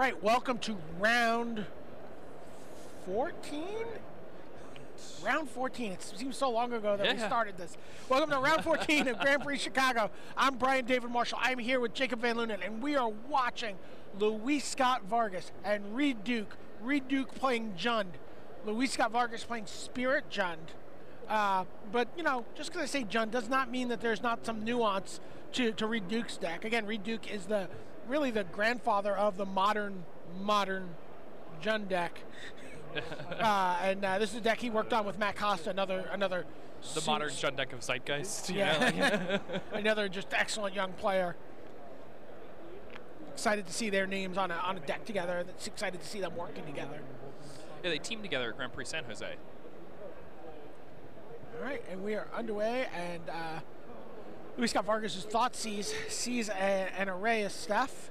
right, welcome to round 14? Round 14. It seems so long ago that we started this. Welcome to round 14 of Grand Prix Chicago. I'm Brian David Marshall. I'm here with Jacob Van Lunen, and we are watching Luis Scott Vargas and Reed Duke. Reed Duke playing Jund. Luis Scott Vargas playing Spirit Jund. But, you know, just because I say Jund does not mean that there's not some nuance to Reed Duke's deck. Again, Reed Duke is really the grandfather of the modern Jund deck. And this is a deck he worked on with Matt Costa, another the modern Jund deck of Zeitgeist. Yeah, another just excellent young player. Excited to see their names on a deck together. That's excited to see them working together. Yeah, they teamed together at Grand Prix San Jose. All right, and we are underway, and Luis Scott Vargas' thought sees an array of stuff.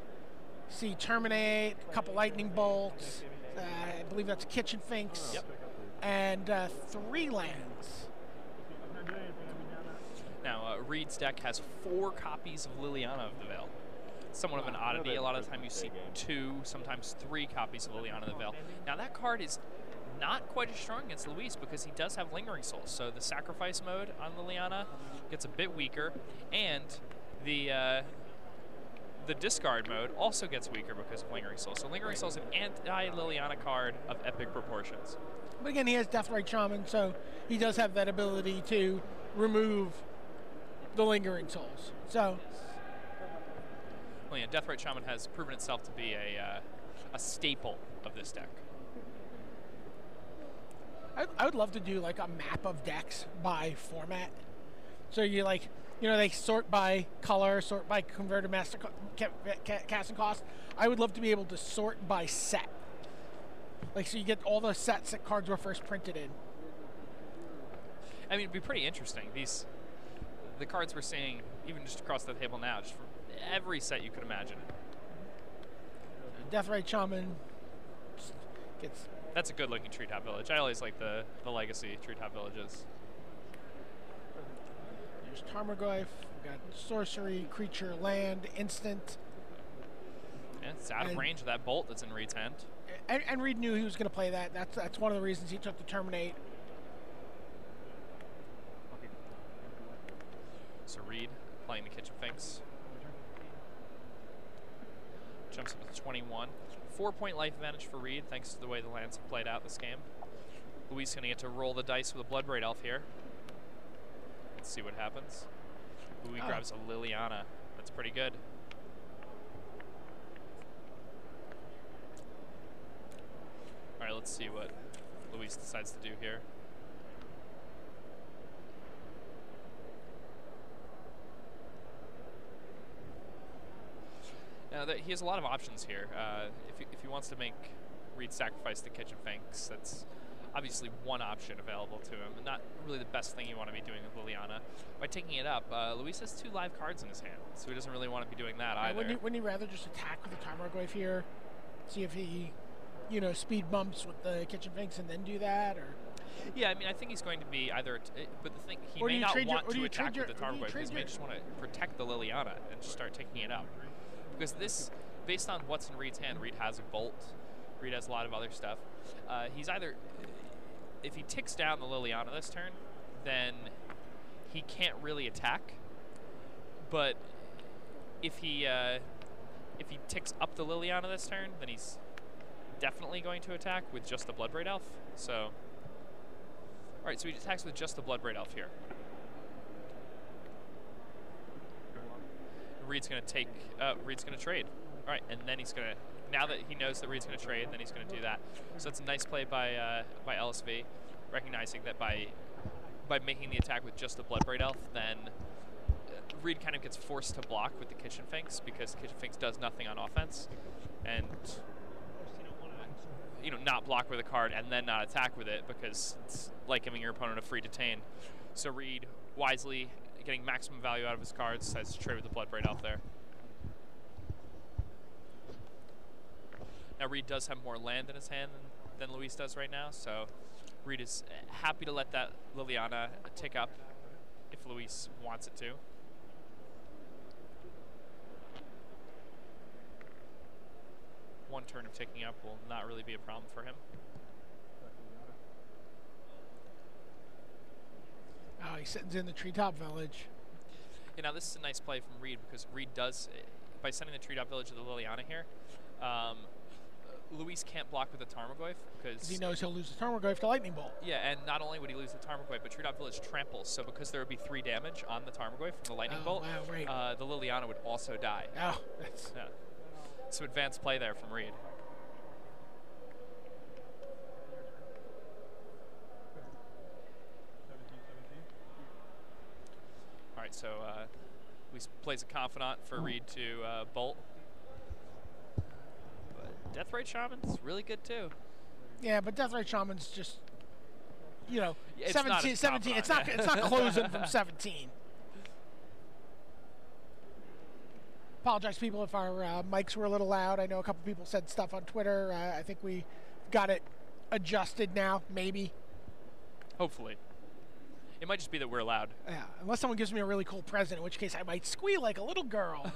See Terminate, a couple lightning bolts. I believe that's a Kitchen Finks. Yep. And 3 lands. Now, Reed's deck has 4 copies of Liliana of the Veil. Somewhat of an oddity. A lot of the time you see 2, sometimes 3 copies of Liliana of the Veil. Now, that card is not quite as strong against Luis because he does have Lingering Souls. So the sacrifice mode on Liliana gets a bit weaker, and the discard mode also gets weaker because of Lingering Souls. So Lingering Souls is an anti-Liliana card of epic proportions. But again, he has Deathrite Shaman, so he does have that ability to remove the Lingering Souls. So, well, yeah, Deathrite Shaman has proven itself to be a staple of this deck. I would love to do like a map of decks by format. So you like, you know, they sort by color, sort by converted master casting cost. I would love to be able to sort by set. Like, so you get all the sets that cards were first printed in. I mean, it'd be pretty interesting. The cards we're seeing, even just across the table now, just from every set you could imagine. Deathrite Shaman gets... That's a good-looking Treetop Village. I always like the legacy Treetop Villages. There's Tarmogoyf. We've got sorcery, creature, land, instant. Yeah, it's out of range of that bolt that's in Reed's hand. And Reed knew he was going to play that. That's one of the reasons he took the Terminate. So Reed playing the Kitchen Finks. Jumps up to 21. 4-point life advantage for Reed, thanks to the way the lands have played out this game. Luis going to get to roll the dice with a Bloodbraid Elf here. Let's see what happens. Luis grabs a Liliana. That's pretty good. All right, let's see what Luis decides to do here. Now, he has a lot of options here. If he wants to make Reed sacrifice the Kitchen Finks, that's obviously one option available to him, and not really the best thing you want to be doing with Liliana. By taking it up, Luis has 2 live cards in his hand, so he doesn't really want to be doing that either. Wouldn't he rather just attack with the Tarmogoyf here, see if he, you know, speed bumps with the Kitchen Finks and then do that, or? Yeah, I mean, I think he's going to be either, but the thing, he may not want to attack with the Tarmogoyf, because he may just want to protect the Liliana and just start taking it up. Because this, based on what's in Reed's hand, Reed has a bolt. Reed has a lot of other stuff. He's either, if he ticks down the Liliana this turn, then he can't really attack. But if he ticks up the Liliana this turn, then he's definitely going to attack with just the Bloodbraid Elf. So, all right, so he attacks with just the Bloodbraid Elf here. Reed's going to take, Reed's going to trade. All right, and then he's going to, now that he knows that Reed's going to trade, then he's going to do that. So it's a nice play by LSV, recognizing that by making the attack with just the Bloodbraid Elf, then Reed kind of gets forced to block with the Kitchen Finks, because Kitchen Finks does nothing on offense, and, you know, not block with a card and then not attack with it, because it's like giving your opponent a free detain. So Reed wisely, getting maximum value out of his cards, decides to trade with the Bloodbraid Elf there. Now Reed does have more land in his hand than Luis does right now, so Reed is happy to let that Liliana tick up if Luis wants it to. one turn of taking up will not really be a problem for him. Oh, he sends in the Treetop Village. You know, this is a nice play from Reed because Reed does, by sending the Treetop Village to the Liliana here, Luis can't block with the Tarmogoyf because he knows he'll lose the Tarmogoyf to Lightning Bolt. Yeah, and not only would he lose the Tarmogoyf, but Treetop Village tramples, so because there would be 3 damage on the Tarmogoyf from the Lightning Bolt, wow, right. The Liliana would also die. Oh, that's... Yeah. So advanced play there from Reed. All right, so Luis plays a Confidant for Reed to bolt. Deathrite Shaman's really good too. Yeah, but Deathrite Shaman's just, you know, it's 17. It's not closing from 17. Apologize, people, if our mics were a little loud. I know a couple people said stuff on Twitter. I think we got it adjusted now, maybe. Hopefully. It might just be that we're loud. Yeah, unless someone gives me a really cool present, in which case I might squeal like a little girl.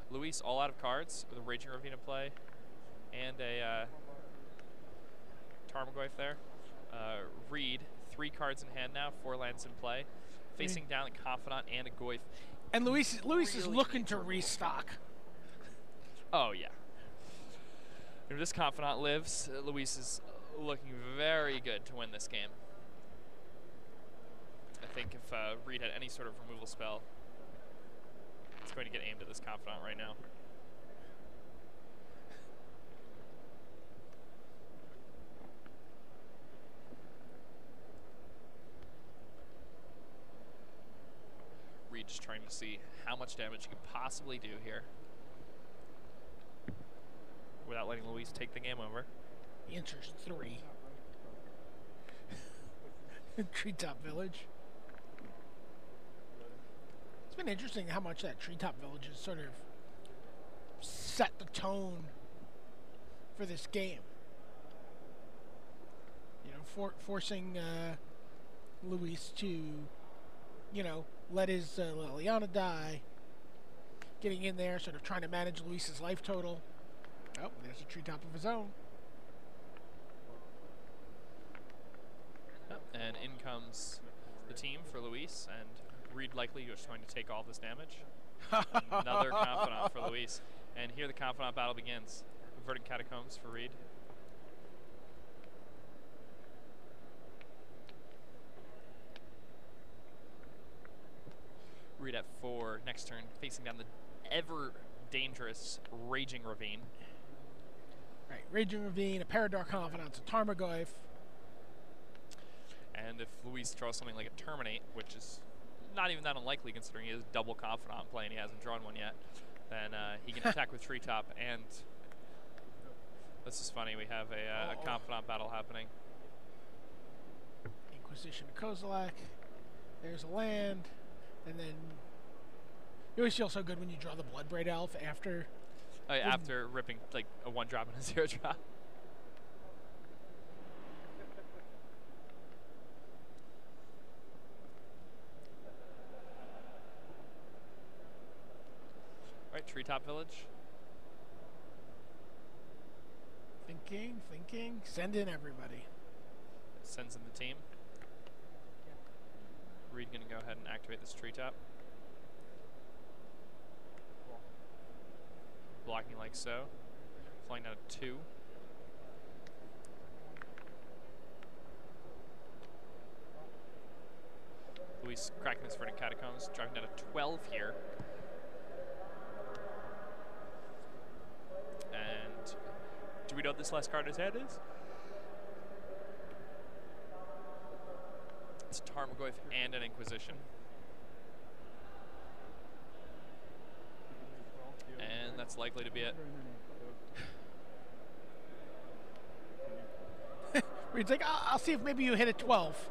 Luis all out of cards with a Raging Ravine in play and a Tarmogoyf there. Reed, 3 cards in hand now, 4 lands in play, facing down a Confidant and a Goyf. And Luis is looking to restock. Oh, yeah. If this Confidant lives, Luis is looking very good to win this game. I think if Reed had any sort of removal spell, it's going to get aimed at this Confidant right now. Reed just trying to see how much damage he can possibly do here without letting Luis take the game over. He enters 3. Treetop Village. It's been interesting how much that Treetop Village has sort of set the tone for this game. You know, forcing Luis to, you know, let his Liliana die. Getting in there, sort of trying to manage Luis's life total. Oh, there's a Treetop of his own. And in comes the team for Luis, and Reed likely just going to take all this damage. Another Confidant for Luis. And here the Confidant battle begins. Verdant Catacombs for Reed. Reed at 4, next turn, facing down the ever dangerous Raging Ravine. Right, Raging Ravine, a Paradark Confidant, a Tarmogoyf. And if Luis draws something like a Terminate, which is not even that unlikely considering he has double Confidant play and he hasn't drawn one yet, then he can attack with Treetop. And this is funny, we have a Confidant battle happening. Inquisition of Kozilek. There's a land. And then you always feel so good when you draw the Bloodbraid Elf after. Oh, yeah, after ripping like a 1-drop and a 0-drop. Right, Treetop Village. Thinking. Send in everybody. Sends in the team. Reed gonna go ahead and activate this Treetop. Blocking like so. Flying down to 2. Luis cracking his Verdant Catacombs, driving down to 12 here. And do we know what this last card in his hand is? It's a Tarmogoyf and an Inquisition. And that's likely to be it. Reed's like, I'll see if maybe you hit a 12.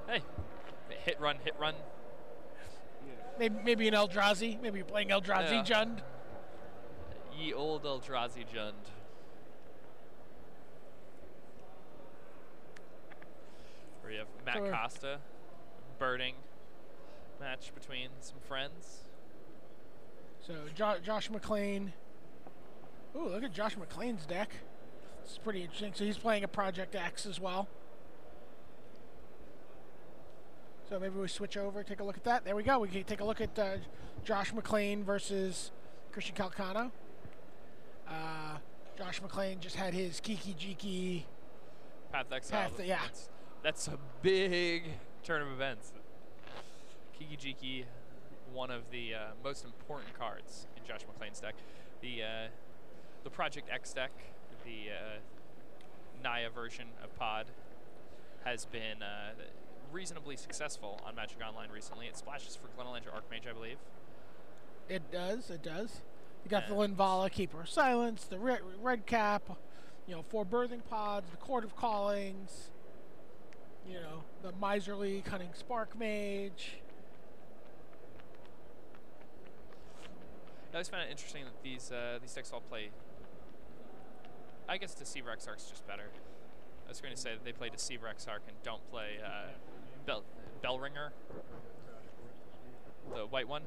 Hey, hit run. Maybe an Eldrazi. Maybe you're playing Eldrazi Jund. Ye old Eldrazi Jund. Where you have Matt Costa, Birding, match between some friends. So Josh McClain. Ooh, look at Josh McClain's deck. It's pretty interesting. So he's playing a Project X as well. So maybe we switch over, take a look at that. There we go. We can take a look at Josh McClain versus Christian Calcano. Josh McClain just had his Kiki Jiki Path to Exile. Yeah. That's a big turn of events. Kiki Jiki, one of the most important cards in Josh McClain's deck. The Project X deck, the Naya version of Pod, has been reasonably successful on Magic Online recently. It splashes for Glenalandra Archmage, I believe. It does. You got the Linvala, Keeper of Silence, the Red Cap, 4 Birthing Pods, the Court of Callings, the Miserly Cunning Spark Mage. I always find it interesting that these decks all play. I guess Deceiver Exarch's just better. I was going to say that they play Deceiver Exarch and don't play Bellringer, the white one.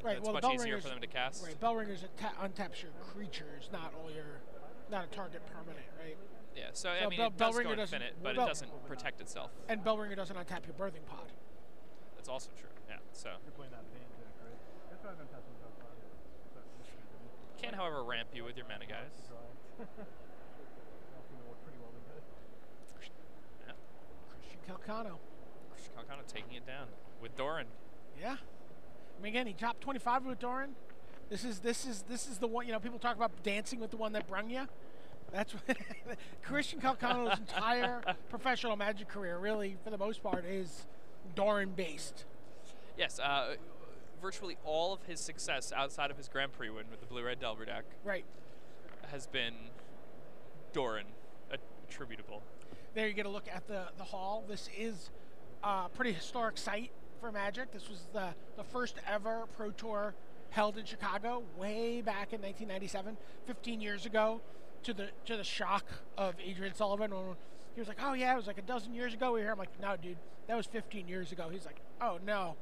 Right. It's much easier for them to cast. Right. Bellringer's untaps your creatures, not a target permanent, right? Yeah. So I mean, it does go infinite, but it doesn't protect itself. And Bellringer doesn't untap your Birthing Pod. That's also true. Yeah. So. You're playing that paint deck, right? That's why I've been testing so far. Can, however, ramp you with your mana, guys. Yeah. Christian Calcano. Christian Calcano taking it down with Doran. Yeah. I mean, again, he dropped 25 with Doran. This is the one. People talk about dancing with the one that brung you. That's what Christian Calcano's entire professional Magic career, really, for the most part, is Doran based. Yes. Virtually all of his success outside of his Grand Prix win with the Blue-Red Delver deck, right, has been Doran attributable. There you get a look at the hall. This is a pretty historic site for Magic. This was the first ever Pro Tour held in Chicago way back in 1997, 15 years ago, to the shock of Adrian Sullivan when he was like, "Oh yeah, it was like a dozen years ago we were here." I'm like, "No, dude, that was 15 years ago." He's like, "Oh no."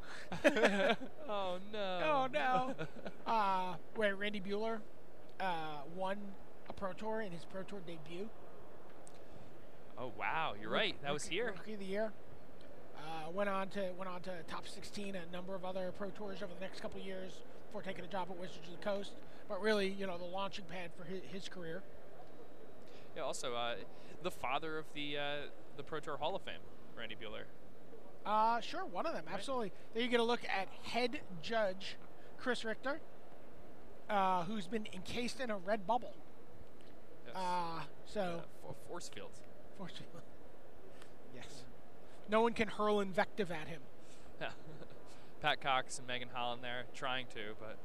Oh no. Oh no. Where Randy Buehler won a Pro Tour in his Pro Tour debut. Oh wow, you're right. That was here. Rookie of the year. Went on to top 16 a number of other Pro Tours over the next couple of years before taking a job at Wizards of the Coast. But really, the launching pad for his career. Yeah. Also, the father of the Pro Tour Hall of Fame, Randy Buehler. Sure, one of them, absolutely. There you get a look at head judge Chris Richter, who's been encased in a red bubble. Yes. Force field. Force field. Yes. No one can hurl invective at him. Yeah. Pat Cox and Megan Holland there trying to, but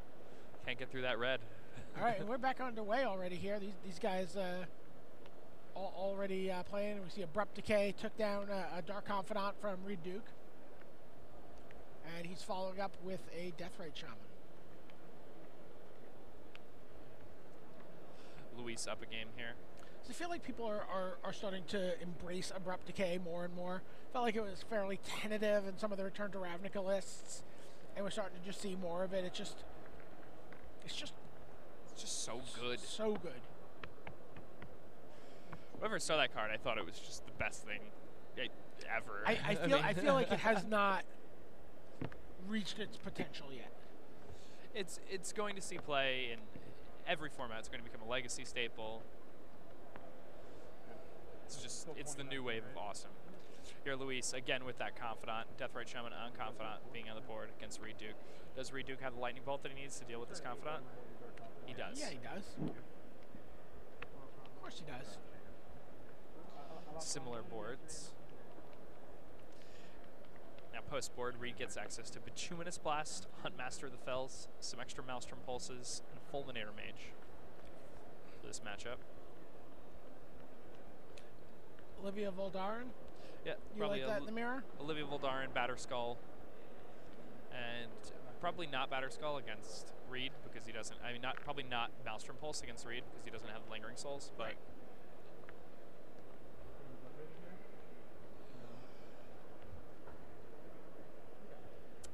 can't get through that red. All right, and we're back underway already here. These guys already playing. We see Abrupt Decay took down a Dark Confidant from Reed Duke. And he's following up with a Deathrite Shaman. Luis up a game here. So I feel like people are starting to embrace Abrupt Decay more and more. Felt like it was fairly tentative in some of the Return to Ravnica lists, and we're starting to just see more of it. It's just so good. So good. Whoever saw that card, I thought it was just the best thing ever. I feel like it has not reached its potential yet. It's going to see play in every format. It's going to become a legacy staple. It's the new wave of awesome. Here, Luis, again with that Confidant, Deathrite Shaman on Confidant being on the board against Reed Duke. Does Reed Duke have the Lightning Bolt that he needs to deal with this Confidant? He does. Yeah, he does. Of course he does. Similar boards. Now post-board, Reed gets access to Bituminous Blast, Huntmaster of the Fells, some extra Maelstrom Pulses, and Fulminator Mage for this matchup. Olivia Voldaren? Yeah, you like that in the mirror? Olivia Voldaren, Batterskull, and probably not Batterskull against Reed because he doesn't. I mean, probably not Maelstrom Pulse against Reed because he doesn't have Lingering Souls, but. Right.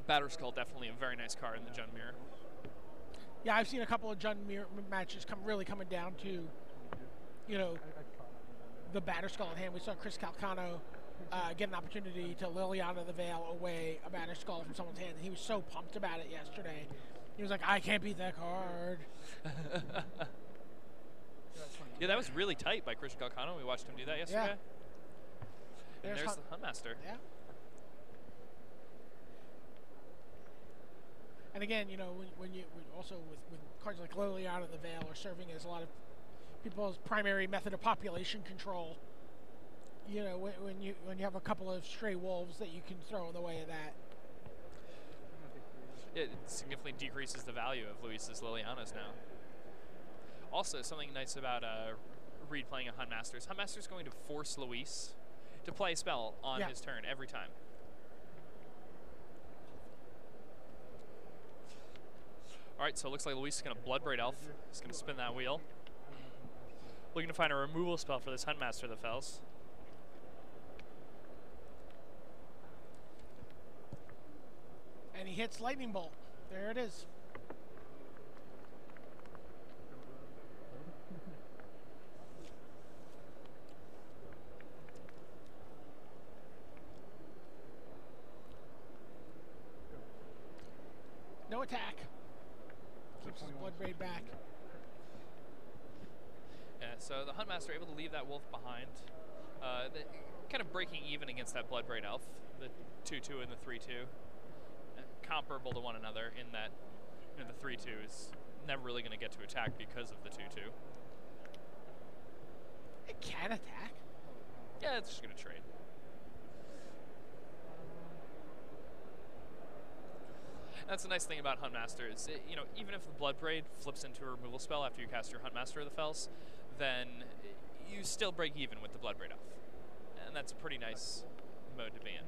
Batterskull, definitely a very nice card in the Jund Mirror. Yeah, I've seen a couple of Jund Mirror matches really coming down to, you know, the Batterskull at hand. We saw Chris Calcano get an opportunity to Liliana the Veil away a Batterskull from someone's hand. And he was so pumped about it yesterday. He was like, I can't beat that card. Yeah, that was really tight by Chris Calcano. We watched him do that yesterday. Yeah. And there's the Huntmaster. Yeah. And again, you know, when also with cards like Liliana the Veil are serving as a lot of people's primary method of population control. You know, when you have a couple of stray wolves that you can throw in the way of that. It significantly decreases the value of Luis's Lilianas now. Also, something nice about Reed playing a Huntmaster is Huntmaster's going to force Luis to play a spell on his turn every time. All right, so it looks like Luis is going to Bloodbraid Elf. He's going to spin that wheel. Looking to find a removal spell for this Huntmaster that fells. And he hits Lightning Bolt. There it is. No attack. Keeps his Bloodbraid back. Yeah, so the Huntmaster able to leave that wolf behind. Kind of breaking even against that Bloodbraid Elf, the 2/2 and the 3/2. Comparable to one another in that, you know, the 3/2 is never really going to get to attack because of the 2/2. It can attack. Yeah, it's just going to trade. That's the nice thing about Huntmaster is, you know, even if the Bloodbraid flips into a removal spell after you cast your Huntmaster of the Fells, then you still break even with the Bloodbraid Elf. And that's a pretty nice mode to be in.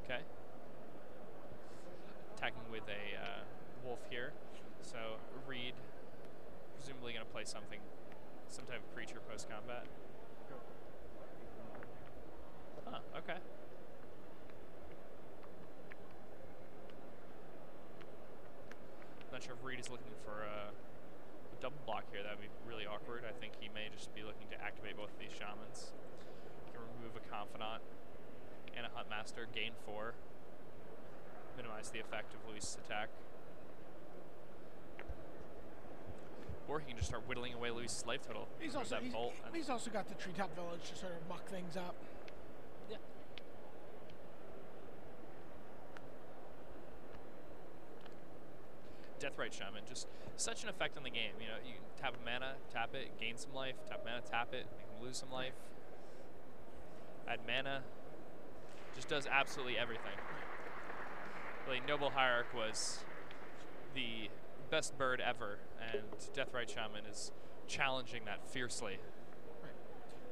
Okay. Attacking with a wolf here. So Reed presumably going to play some type of creature post-combat. Huh, okay. Not sure if Reed is looking for a double block here. That would be really awkward. I think he may just be looking to activate both of these shamans. He can remove a Confidant and a Huntmaster, gain 4, minimize the effect of Luis's attack. Or he can just start whittling away Luis's life total. He's also got the Treetop Village to sort of muck things up. Yeah. Deathrite Shaman, just such an effect on the game. You know, you can tap a mana, tap it, gain some life, tap mana, tap it, you can lose some life. Add mana, just does absolutely everything. Really, Noble Hierarch was the best bird ever, and Deathrite Shaman is challenging that fiercely. Right.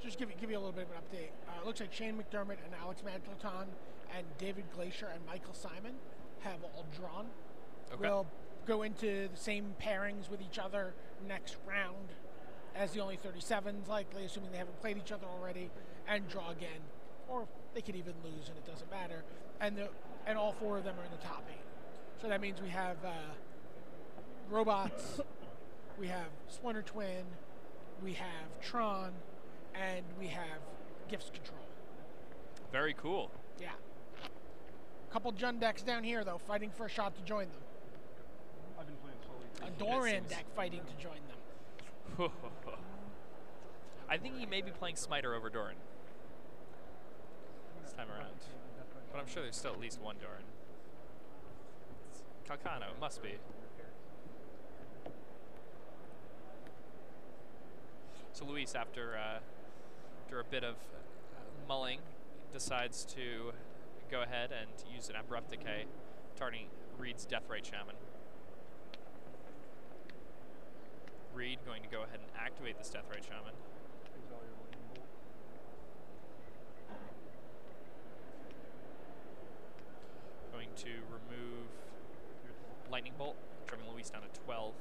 Just give you a little bit of an update. It looks like Shane McDermott and Alex Mantleton and David Glacier and Michael Simon have all drawn. Okay. We'll go into the same pairings with each other next round as the only 37s, likely, assuming they haven't played each other already, and draw again. Or they could even lose, and it doesn't matter. And all 4 of them are in the top 8. So that means we have Robots, we have Splinter Twin, we have Tron, and we have Gifts Control. Very cool. Yeah. A couple Jund decks down here, though, fighting for a shot to join them. I've been playing slowly. A Doran deck fighting to join them. I think he may be playing Smiter over Doran this time around. But I'm sure there's still at least one Doran. Calcano, it must be. So Luis, after a bit of mulling, decides to go ahead and use an Abrupt Decay, targeting Reed's Deathrite Shaman. Reed going to go ahead and activate this Deathrite Shaman. Going to remove Lightning Bolt, driving Luis down to 12.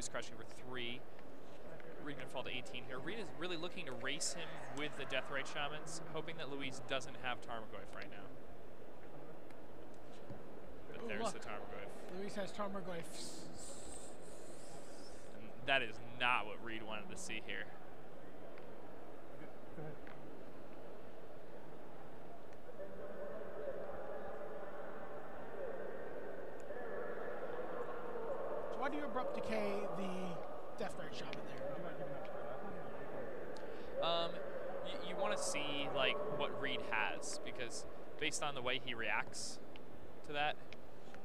is crushing for 3. Reed going to fall to 18 here. Reed is really looking to race him with the Deathrite Shamans, hoping that Luis doesn't have Tarmogoyf right now. But ooh, there's look. the Tarmogoyf. Luis has Tarmogoyf. And that is not what Reed wanted to see here. Go ahead. So why do you Abrupt Decay the Deathrite Shaman there? You want to see like what Reed has, because based on the way he reacts to that,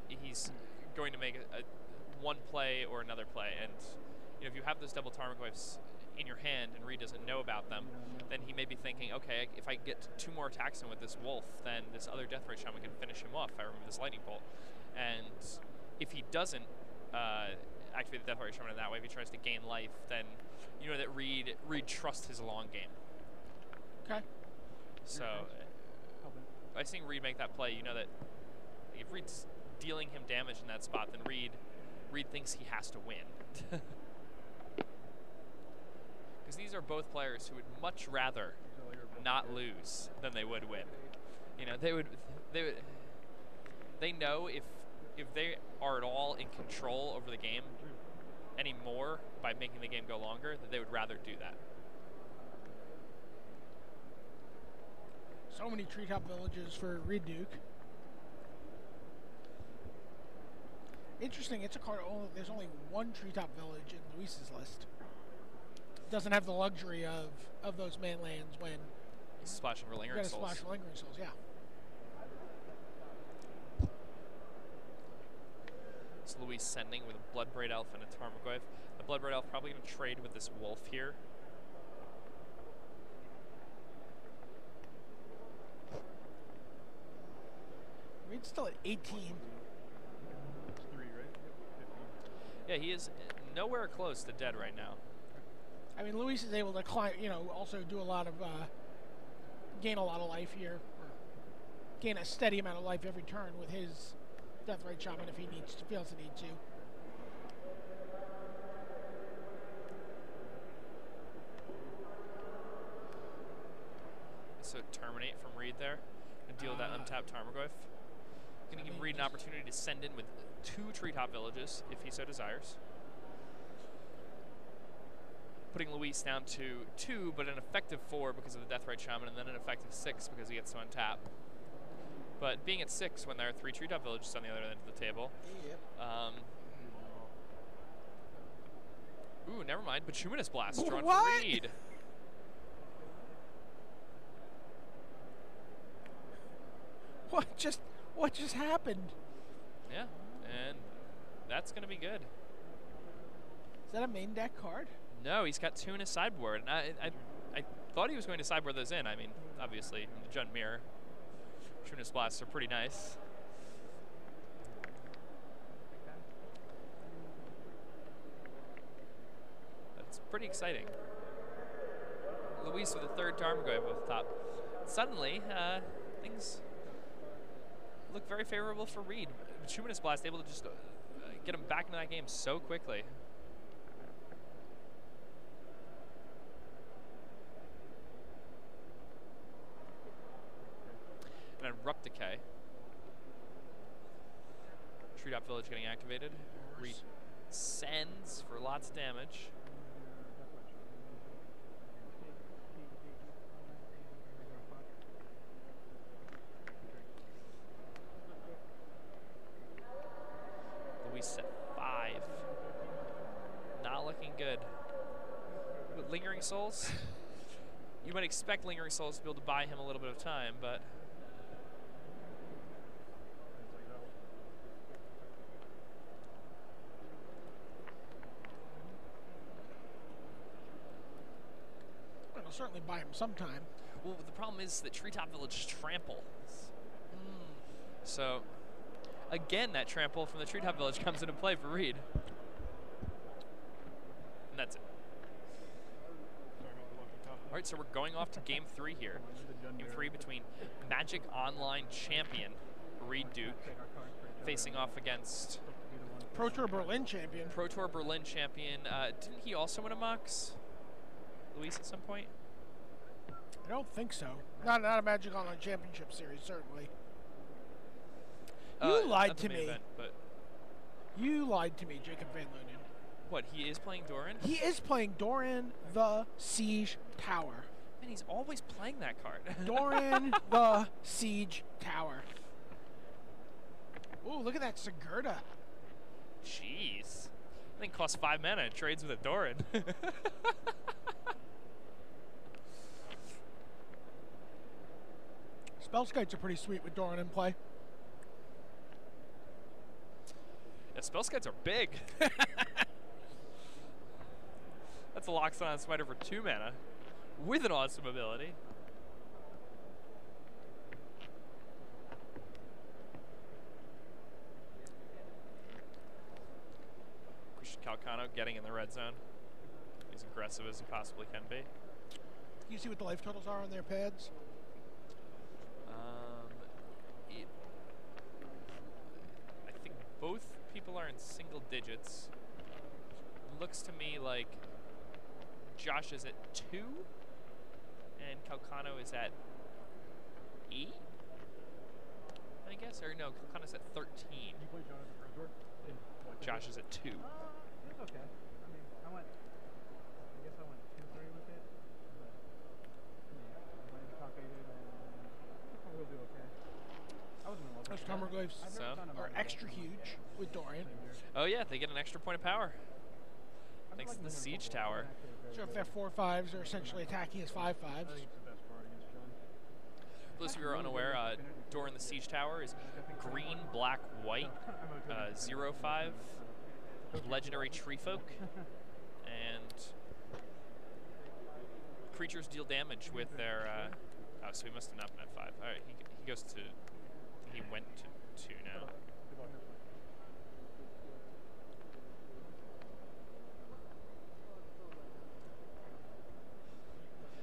he's going to make a one play or another play. And you know, if you have those double Tarmogoyfs in your hand and Reed doesn't know about them, then he may be thinking, okay, if I get 2 more attacks in with this wolf, then this other Deathrite Shaman can finish him off if I remove this lightning bolt. And if he doesn't activate the Deathrite Shaman in that way, if he tries to gain life, then you know that Reed trusts his long game. Okay. So by seeing Reed make that play, you know that if Reed's dealing him damage in that spot, then Reed thinks he has to win. Because these are both players who would much rather not lose than they would win. You know, they know if they are at all in control over the game anymore by making the game go longer, that they would rather do that. So many Treetop Villages for Reed Duke. Interesting, it's a card, there's only 1 Treetop Village in Luis's list. Doesn't have the luxury of those man lands when he's splashing for Lingering Souls. Splash for Lingering Souls, yeah. It's Luis sending with a Bloodbraid Elf and a Tarmogoyf. The Bloodbraid Elf probably going to trade with this wolf here. Reed's still at 18. It's 3, right? Yeah, he is nowhere close to dead right now. I mean, Luis is able to climb, you know, also do a lot of, gain a lot of life here. Or gain a steady amount of life every turn with his Deathrite Shaman if he feels the need to. So terminate from Reed there and deal that untapped Tarmogoyf. Going to give Reed an opportunity to send in with 2 Treetop Villages if he so desires. Putting Luis down to 2, but an effective 4 because of the Deathrite Shaman, and then an effective 6 because he gets to untap. But being at 6 when there are 3 Treetop Villages on the other end of the table. Yep. Ooh, never mind. Bituminous Blast drawn what? for Reed. What just happened? Yeah, and that's going to be good. Is that a main deck card? No, he's got 2 in his sideboard, and I thought he was going to sideboard those in. I mean, obviously, the Jund Mirror, Bituminous Blasts are pretty nice. That's pretty exciting. Luis with a 3rd Tarmogoyf off the top. Suddenly, things look very favorable for Reed. Bituminous Blast able to just get him back into that game so quickly. And Abrupt Decay. Treetop Village getting activated. Reed sends for lots of damage. Luis at 5. Not looking good. With Lingering Souls, you might expect Lingering Souls to be able to buy him a little bit of time, but It'll certainly buy him some time. well, the problem is that Treetop Village trample. So again, that trample from the Treetop Village comes into play for Reed. And that's it. All right, so we're going off to Game 3 here. Game 3 between Magic Online champion Reed Duke facing off against Pro Tour Berlin champion. Pro Tour Berlin champion. Didn't he also win a Mox, Luis, at some point? I don't think so. Not a Magic Online Championship Series, certainly. You lied to me. Event, but you lied to me, Jacob Van Lunen. What, he is playing Doran? He is playing Doran the Siege Tower. Man, he's always playing that card. Doran the Siege Tower. Ooh, look at that Sigurda. Jeez. I think costs 5 mana and trades with a Doran. Spellskites are pretty sweet with Doran in play. Yeah, Spellskites are big. That's a Loxodon Smiter for 2 mana with an awesome ability. Christian Calcano getting in the red zone. As aggressive as he possibly can be. You see what the life totals are on their pads? I think both people are in single digits. Looks to me like Josh is at 2 and Calcano is at 8, I guess, or no, Calcano's at 13. You play John at the Pro Tour? Josh is at 2. It's okay. I mean, I guess I went 2-3 with it, but I might be top 8 and I will do okay. I was in love with those Tarmogoyfs are extra huge with Doran. Oh yeah, they get an extra point of power. Thanks to the Siege Tower. So if they're 4/5s, they're essentially attacking as 5/5s. For those of you who are unaware, Doran the Siege Tower is green, black, white, 0/5, legendary tree folk, and creatures deal damage with their. Oh, so he must have not been at 5. All right, he goes to. He went to 2 now.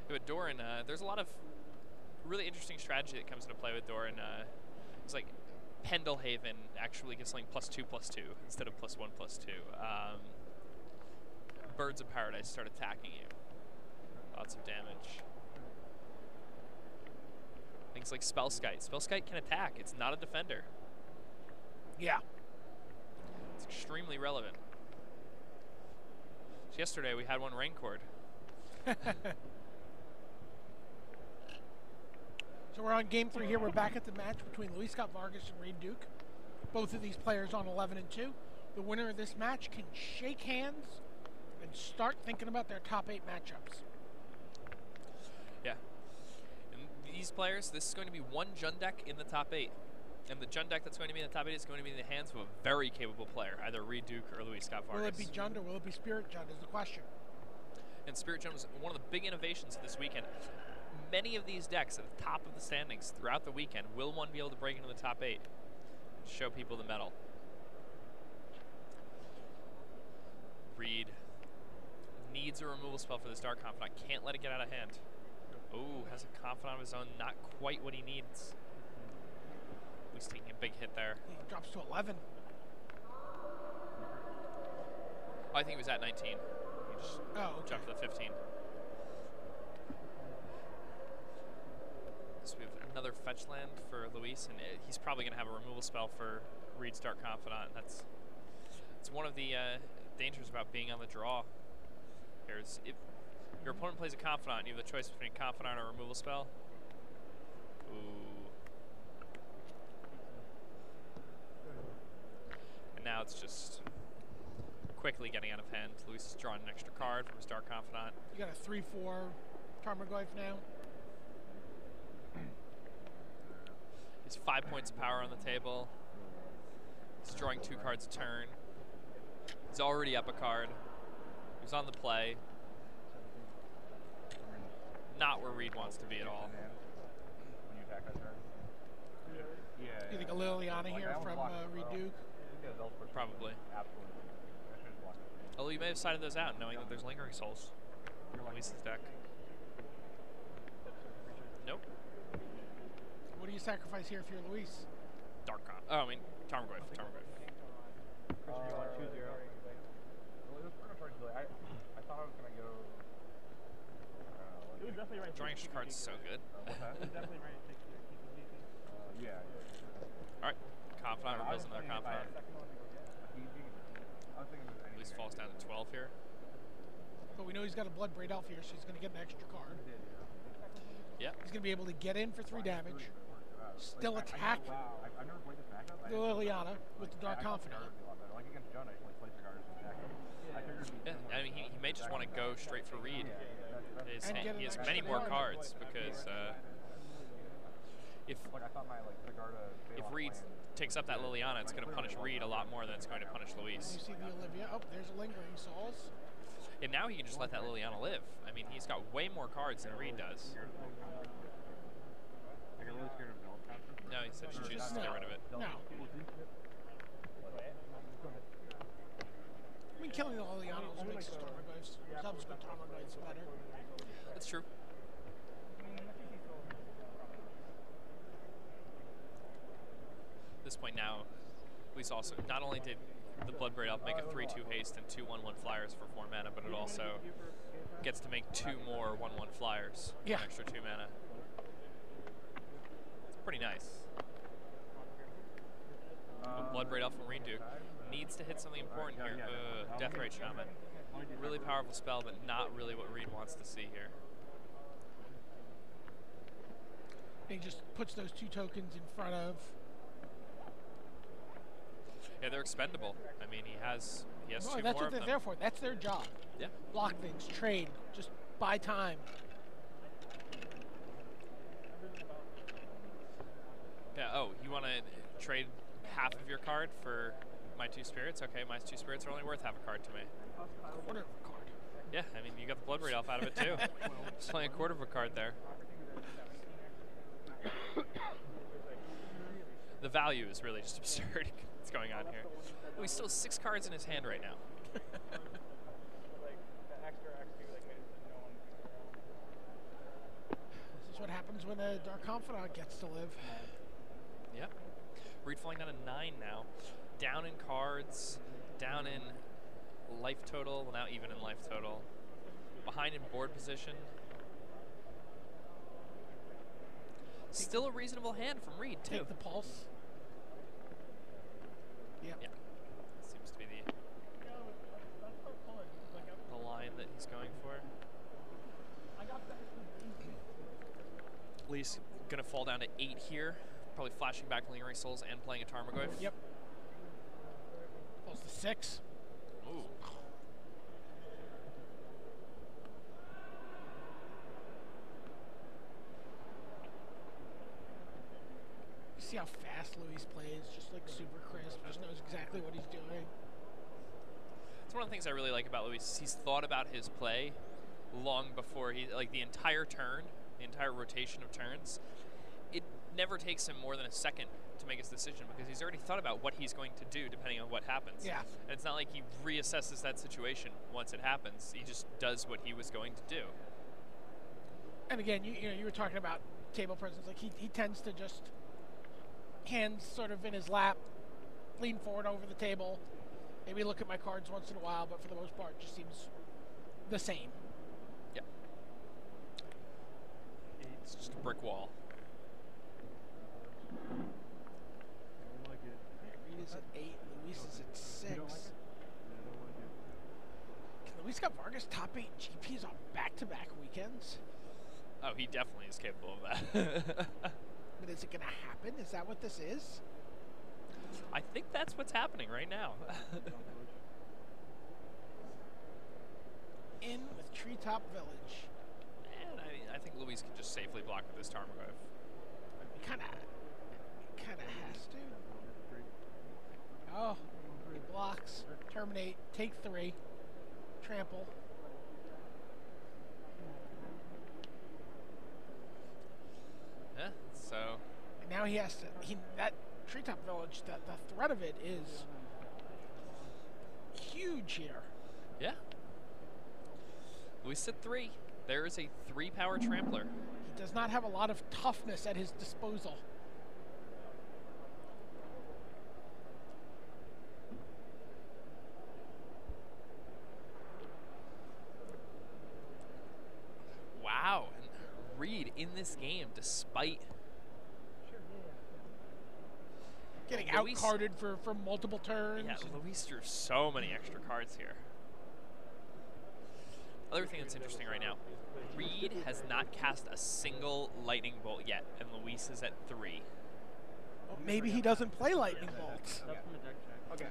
But Doran, there's a lot of really interesting strategy that comes into play with Doran. It's like Pendelhaven actually gets like +2/+2 instead of +1/+2. Birds of Paradise start attacking you. Lots of damage. Things like Spellskite. Spellskite can attack. It's not a defender. Yeah. It's extremely relevant. So yesterday we had one Rain Cord. So we're on game 3 here. We're back at the match between Luis Scott Vargas and Reed Duke. Both of these players on 11-2. The winner of this match can shake hands and start thinking about their top 8 matchups. Yeah. And these players, this is going to be one Jund deck in the top 8. And the Jund deck that's going to be in the top 8 is going to be in the hands of a very capable player, either Reed Duke or Luis Scott Vargas. Will it be Jund or will it be Spirit Jund is the question. And Spirit Jund was one of the big innovations this weekend. Many of these decks at the top of the standings throughout the weekend will one be able to break into the top 8 to show people the medal. Reed needs a removal spell for this Dark Confidant. Can't let it get out of hand. Oh, has a Confidant of his own. Not quite what he needs. He's taking a big hit there. He drops to 11. Oh, I think he was at 19. He just jumped to the 15. So we have another fetch land for Luis, and he's probably going to have a removal spell for Reed's Dark Confidant. It's one of the dangers about being on the draw. If your opponent plays a Confidant, you have the choice between Confidant or a removal spell. Ooh. And now it's just quickly getting out of hand. Luis has drawn an extra card from his Dark Confidant. You got a 3/4 Tarmogoyf now. He's 5 points of power on the table. He's drawing 2 cards a turn. He's already up a card. He's on the play. Not where Reed wants to be at all. When you attack that turn? Yeah. You think a Liliana here from Reed Duke? Probably. Absolutely. Although you may have sided those out knowing that there's Lingering Souls in Luis's deck. Nope. What do you sacrifice here if you're Luis? Dark Con. Oh, I mean, Tarmogoyf. Christian, you want 2-0? Well, it was pretty much hard to do. I thought I was going to go... it was definitely right. Drawing extra cards is so good. What's that? It was definitely right to take the keep yeah. Alright. Confidant reveals another Confidant. At least falls down to 12 here. But we know he's got a Blood Braid Elf here, so he's going to get an extra card. Yeah. He's going to be able to get in for 3 damage, still attack the Liliana with the Dark Confidant. Yeah, I mean, he may just want to go straight for Reed. He has many more cards because if Reed takes up that Liliana, it's going to punish Reed a lot more than it's going to punish Luis. You see the Olivia. Oh, there's a Lingering Souls. And now he can just let that Liliana live. I mean, he's got way more cards than Reed does. No, he said she chooses to get rid of it. No. I mean, killing the Liliana also makes the Tarmogoyfs, subsequent Tarmogoyfs better. That's true. At this point now, Luis also, not only did the Blood Braid Elf make a 3/2 haste and 2 1/1 flyers for 4 mana, but it also gets to make 2 more 1/1 flyers for an extra 2 mana. It's pretty nice. But Blood Braid Elf from Reed needs to hit something important here. Deathrite Shaman. Really powerful spell, but not really what Reed wants to see here. He just puts those 2 tokens in front of. Yeah, they're expendable. I mean, he has 2 that's more what of they're them. there for. That's their job. Yeah. Block things, trade, just buy time. Yeah. Oh, you want to trade half of your card for my 2 spirits? Okay, my 2 spirits are only worth half a card to me. Quarter of a card. Yeah, I mean, you got the Blood Braid Elf out of it too. Just playing a quarter of a card there. The value is really just absurd. What's going on here? Oh, he still has 6 cards in his hand right now. This is what happens when a Dark Confidant gets to live. Yep. Reed falling down to 9 now. Down in cards, down in life total, well, now even in life total. Behind in board position. Still a reasonable hand from Reed, too. Take the pulse. Yep. Yeah. Seems to be the line that he's going for. Lee's going to fall down to 8 here. Probably flashing back Lingering Souls and playing a Tarmogoyf. Yep. Falls to 6. Ooh. See how fast Luis plays, just like super crisp, just knows exactly what he's doing. It's one of the things I really like about Luis. He's thought about his play long before like the entire turn, the entire rotation of turns. It never takes him more than a second to make his decision because he's already thought about what he's going to do depending on what happens. Yeah. And it's not like he reassesses that situation once it happens. He just does what he was going to do. And again, you were talking about table presence. Like he tends to just hands sort of in his lap, lean forward over the table, maybe look at my cards once in a while, but for the most part, it just seems the same. Yeah. It's just a brick wall. Reed is at 8, Luis is at 6. Can Luis got Vargas top 8 GPs on back-to-back weekends? Oh, he definitely is capable of that. But is it going to happen? Is that what this is? I think that's what's happening right now. In with Treetop Village. And I think Luis can just safely block with this Tarmogoyf. He kind of has to. Oh, he blocks. Terminate. Take 3. Trample. Yeah, so. And now he has to. That Treetop Village, the threat of it is huge here. Yeah. Luis at 3. There is a 3-power Trampler. He does not have a lot of toughness at his disposal. in this game despite getting out-carded for multiple turns. Yeah, Luis drew so many extra cards here. Other thing that's interesting right now, Reed has not cast a single lightning bolt yet, and Luis is at 3. Well, maybe he doesn't play lightning bolts. Okay.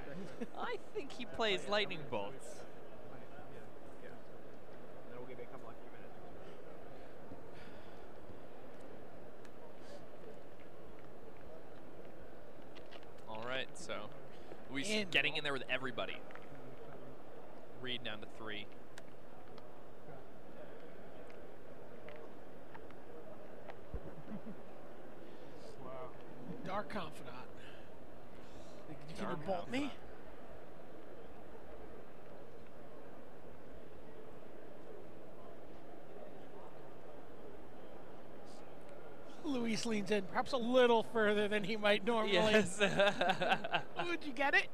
I think he plays lightning bolts. Yeah. Then we'll give it a couple extra minutes. All right, so Luis getting in there with everybody. Reed down to 3. Wow. Dark Confidant. Can you bolt me? Luis leans in, perhaps a little further than he might normally. Yes. Would you get it?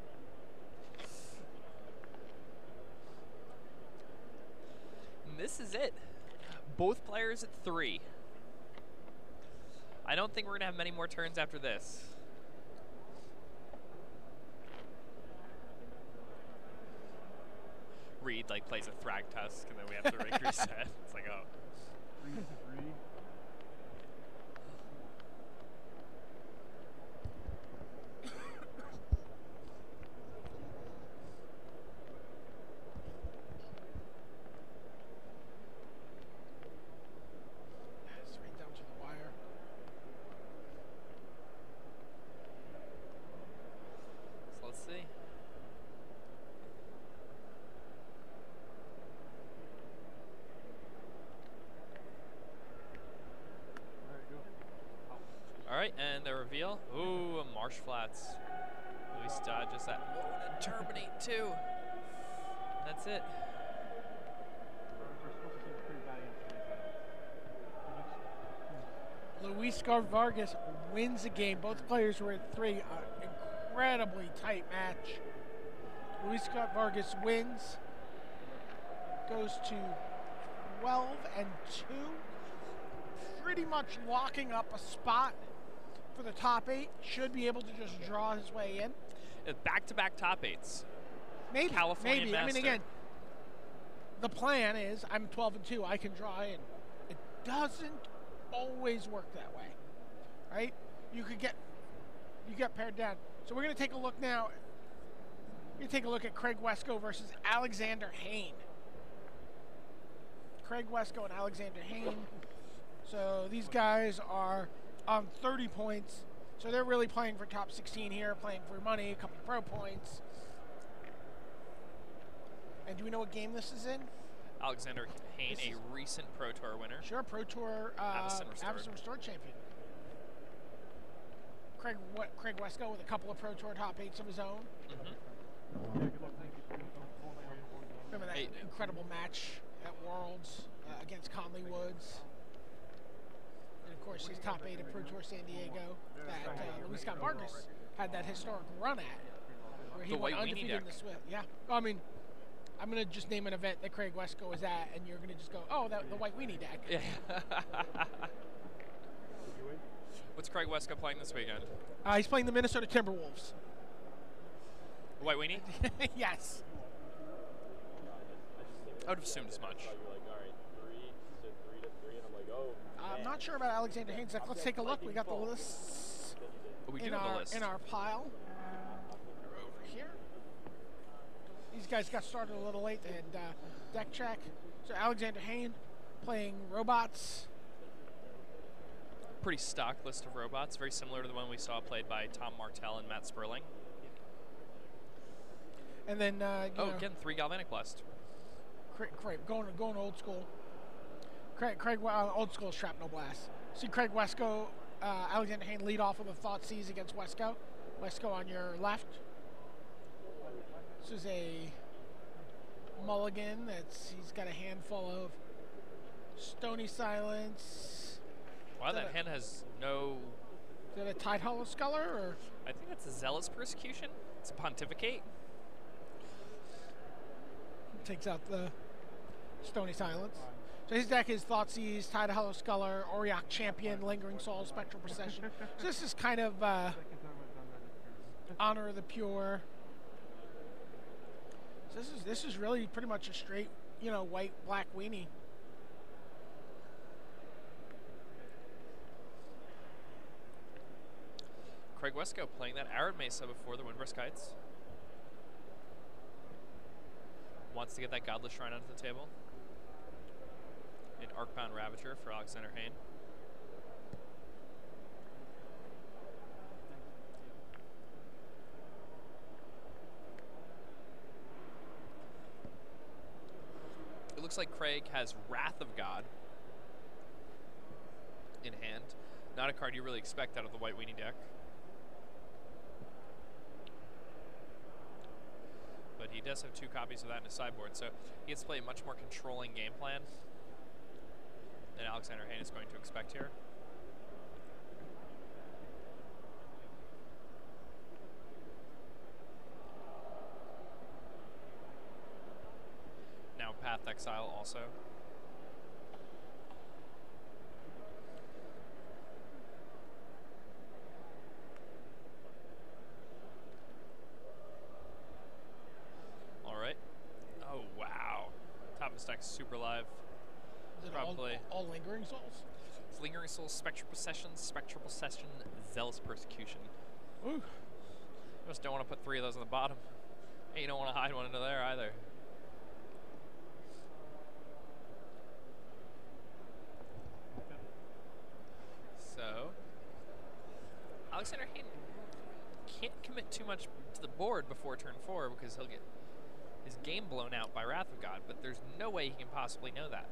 And this is it. Both players at 3. I don't think we're going to have many more turns after this. Reed like plays a Thragtusk and then we have to rig reset. It's like, oh. 3-3. Straight down to the wire. So let's see. All right, and the reveal. Ooh, a Marsh Flats. Luis dodges that. Whoa, and a Turbinate too. That's it. Luis Vargas wins the game. Both players were at 3. Incredibly tight match. Luis Vargas wins. Goes to 12-2. Pretty much locking up a spot for the top 8. Should be able to just draw his way in. Back-to-back top 8s. Maybe. California Master. I mean, again, the plan is I'm 12-2. I can draw in. It doesn't always work that way, right? You get paired down. So we're going to take a look now. We're going to take a look at Craig Wesco versus Alexander Hayne. Craig Wesco and Alexander Hayne. So these guys are on 30 points. So they're really playing for top 16 here, playing for money, a couple of pro points. And do we know what game this is in? Alexander Hayne, a recent Pro Tour winner. Sure, Pro Tour Avison Restored champion. Craig Wesco with a couple of Pro Tour top 8s of his own. Remember that incredible match at Worlds against Conley Woods. And of course, he's top 8 at Pro Tour San Diego that Luis Vargas had that historic run at, where he went undefeated in the Swift. Yeah, I mean, I'm gonna just name an event that Craig Wesco was at, and you're gonna just go, oh, the White Weenie deck. Yeah. What's Craig Wesco playing this weekend? He's playing the Minnesota Timberwolves. White Weenie? Yes. I would have assumed as much. I'm not sure about Alexander Haynes. Let's take a look. We got the lists in our pile. Over here. These guys got started a little late. They had deck check. So Alexander Hayne playing robots. Pretty stock list of robots, very similar to the one we saw played by Tom Martell and Matt Sperling. And then again, 3 Galvanic Blast. Going old school. Craig old school Shrapnel Blast. See Craig Wesco, Alexander Hayne lead off with a Thought Seize against Wesco. Wesco on your left. This is a mulligan. He's got a handful of Stony Silence. Wow, that hand has no... Is that a Tide Hollow Sculler, or...? I think that's a Zealous Persecution. It's a Pontificate. Takes out the Stony Silence. So his deck is Thoughtseize, Tide of Hollow Sculler, Auriok Champion, Lingering Soul, Spectral Procession. So this is kind of Honor of the Pure. So this is really pretty much a straight, you know, white-black weenie. Craig Wesco playing that Arid Mesa before the Windburst Kites. Wants to get that Godless Shrine onto the table. An Arcbound Ravager for Alexander Hayne. It looks like Craig has Wrath of God in hand. Not a card you really expect out of the White Weenie deck. But he does have 2 copies of that in his sideboard, so he gets to play a much more controlling game plan than Alexander Hayne is going to expect here. Now Path Exile also. Stack's super live. Is it probably all Lingering Souls? It's Lingering Souls, Spectral Procession, Zealous Persecution. Ooh. You just don't want to put 3 of those on the bottom. And you don't want to hide one into there either. So, Alexander Hayne can't commit too much to the board before turn 4 because he'll get his game blown out by Wrath of God, but there's no way he can possibly know that.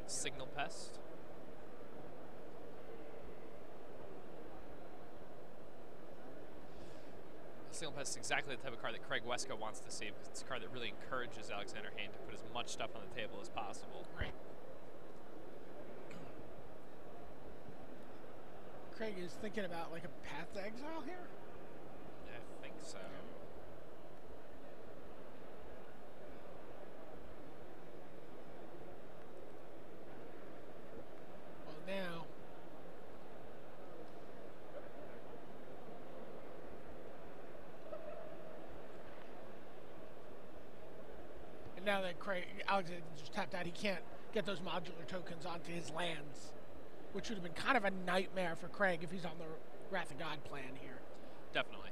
Signal Pest. Signal Pest is exactly the type of card that Craig Wesco wants to see, because it's a card that really encourages Alexander Hayne to put as much stuff on the table as possible. Right. Craig is thinking about like a Path to Exile here? Yeah, I think so. Well, now. And now that Alexander just tapped out, he can't get those modular tokens onto his lands, which would have been kind of a nightmare for Craig if he's on the Wrath of God plan here. Definitely.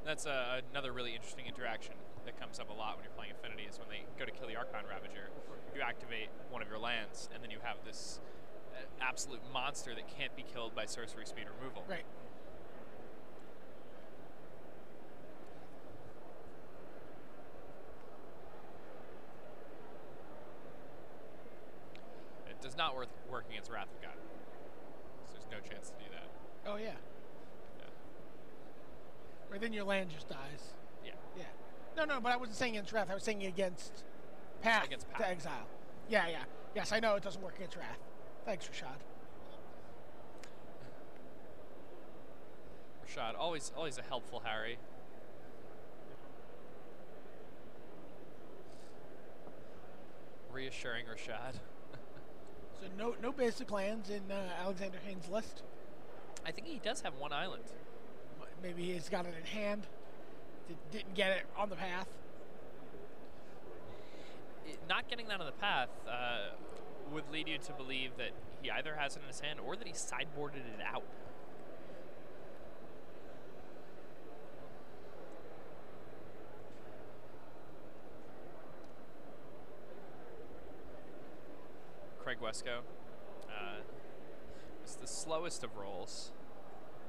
That's another really interesting interaction that comes up a lot when you're playing Affinity, is when they go to kill the Arcbound Ravager, you activate one of your lands, and then you have this absolute monster that can't be killed by sorcery speed removal. Right. It does not work against Wrath of God. So there's no chance to do that. Oh, yeah. Right, then your land just dies. Yeah. Yeah. No, but I wasn't saying against Wrath. I was saying against Path to Exile. Yeah. Yes, I know it doesn't work against Wrath. Thanks, Rashad. Rashad, always a helpful Harry. Reassuring Rashad. So no basic lands in Alexander Hayne's list? I think he does have one island. Maybe he's got it in hand. Didn't get it on the path. Not getting that on the path would lead you to believe that he either has it in his hand or that he sideboarded it out. Craig Wesco is the slowest of rolls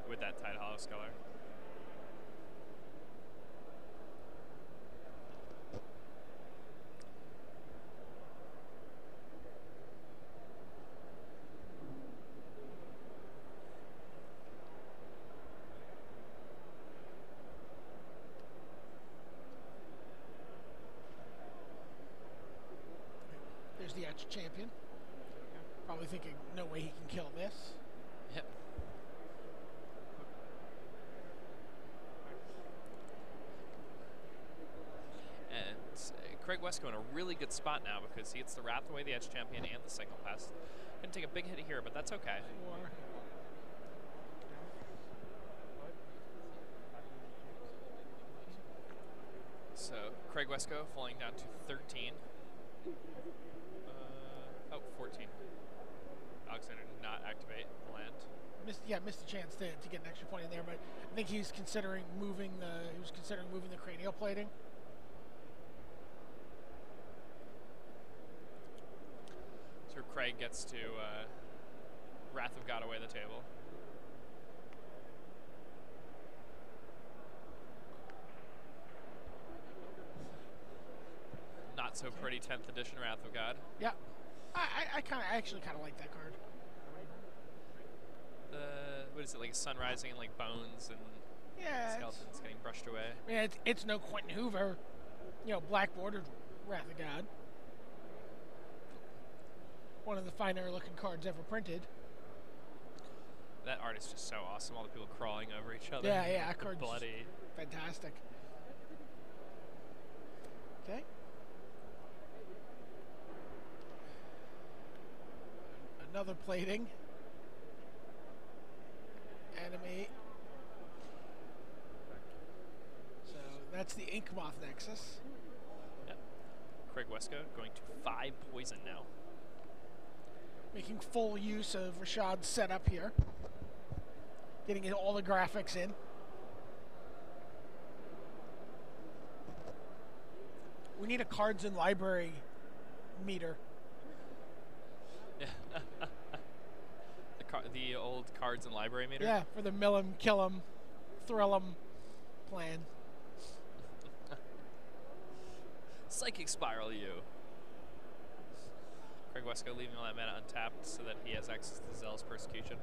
with that Tide Hollow Sculler. There's the Etched Champion. Probably thinking, no way he can kill this. Yep. Craig Wesco in a really good spot now because he gets the Wrath away, the Edge Champion, and the Signal Pest. Gonna take a big hit here, but that's okay. So Craig Wesco falling down to 13. 14. Alexander did not activate the land. Missed a chance to get an extra point in there, but I think he's considering moving the cranial plating. So Craig gets to Wrath of God away the table. Not so pretty 10th edition Wrath of God. Yeah, I actually kind of like that card. What is it, like sun rising and like bones and skeletons getting brushed away? Yeah, it's no Quentin Hoover, black bordered Wrath of God. One of the finer looking cards ever printed. That art is just so awesome. All the people crawling over each other. Yeah, that card's bloody. Fantastic. Okay. Another plating. Enemy. So that's the Ink Moth Nexus. Yep. Craig Wesco going to 5 poison now. Making full use of Rashad's setup here. Getting all the graphics in. We need a cards and library meter. Yeah. The old cards and library meter? Yeah, for the mill 'em, kill 'em, thrill 'em plan. Psychic Spiral you. Craig Wesco leaving all that mana untapped so that he has access to Zealous Persecution.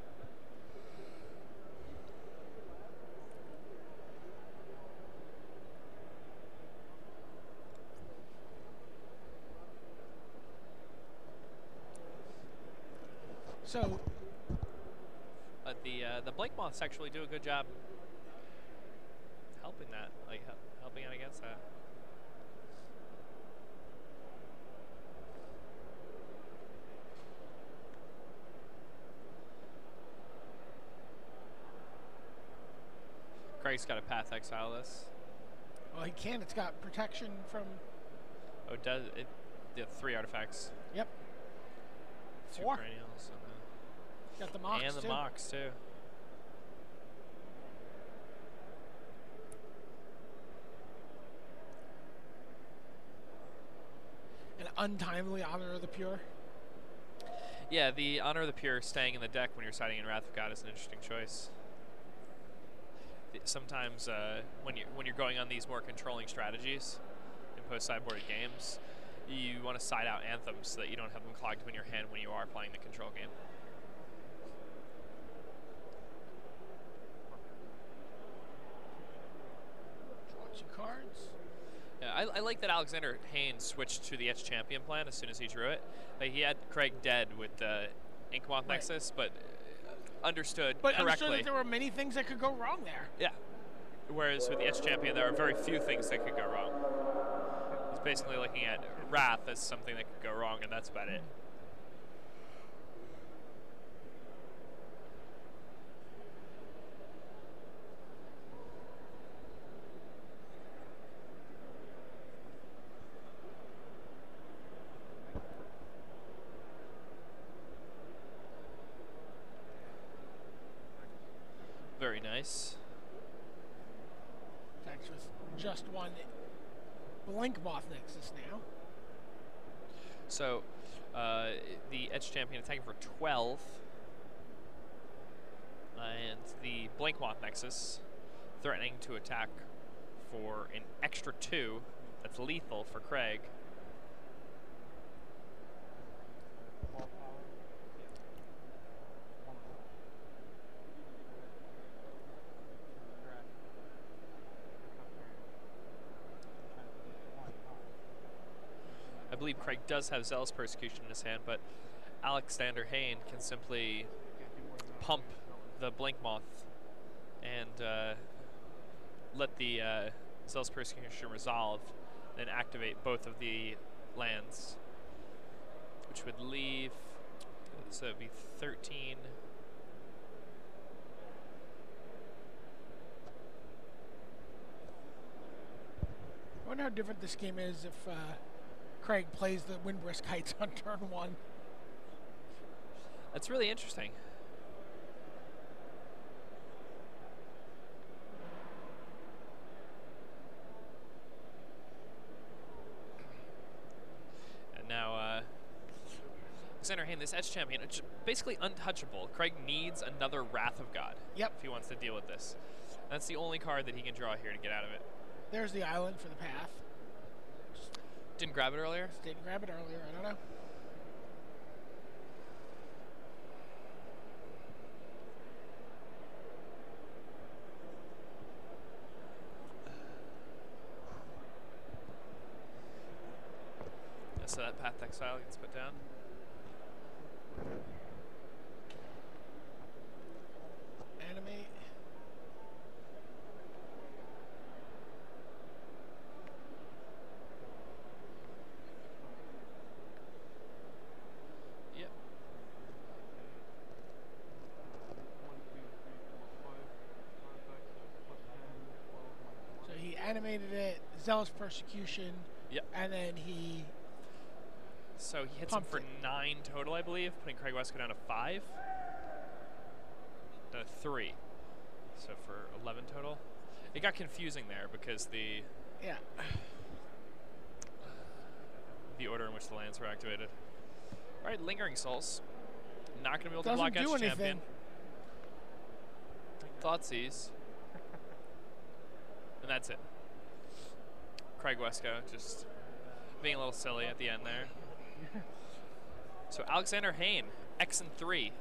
So, but the Blink Moths actually do a good job helping that, like helping out against that. Craig's got a Path Exile this. Well, he can. It's got protection from... Oh, does it? The 3 artifacts. Yep. 2 4. cranials. Got the Mox, and the Mox, too. An untimely Honor of the Pure. Yeah, the Honor of the Pure staying in the deck when you're siding in Wrath of God is an interesting choice. Sometimes when you're going on these more controlling strategies in post-sideboarded games, you want to side out Anthems so that you don't have them clogged up in your hand when you are playing the control game. Draw 2 cards. Yeah, I like that Alexander Hayne switched to the Etch Champion plan as soon as he drew it. Like, he had Craig dead with the Ink Moth Nexus, but understood correctly. Understood that there were many things that could go wrong there. Yeah. Whereas with the Etch Champion, there are very few things that could go wrong. He's basically looking at Wrath as something that could go wrong, and that's about it. Very nice. Attacks with just 1 Blink Moth Nexus now. So, the Etch Champion attacking for 12. And the Blink Moth Nexus threatening to attack for an extra 2. That's lethal for Craig. I believe Craig does have Zealous Persecution in his hand, but Alexander Hayne can simply pump the Blink Moth and let the Zealous Persecution resolve then activate both of the lands, which would leave, so it'd be 13. I wonder how different this game is if Craig plays the Windbrisk Heights on turn 1. That's really interesting. And now, Alexander Hayne, this Edge champion, it's basically untouchable. Craig needs another Wrath of God. Yep. If he wants to deal with this. That's the only card that he can draw here to get out of it. There's the island for the path. Didn't grab it earlier? Didn't grab it earlier. I don't know. So that Path to Exile gets put down. Animate. Yep. 1, 2, 3, 4, 5. So he animated it, Zealous Persecution. Yep. And then he. So he hits him for 9 total, I believe, putting Craig Wesco down to 5. Down to 3. So for 11 total. It got confusing there because the order in which the lands were activated. All right, Lingering Souls. Not going to be able to block Edge Champion. Thoughtseize. And that's it. Craig Wesco just being a little silly at the end there. So Alexander Hayne, X and 3.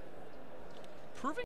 Proving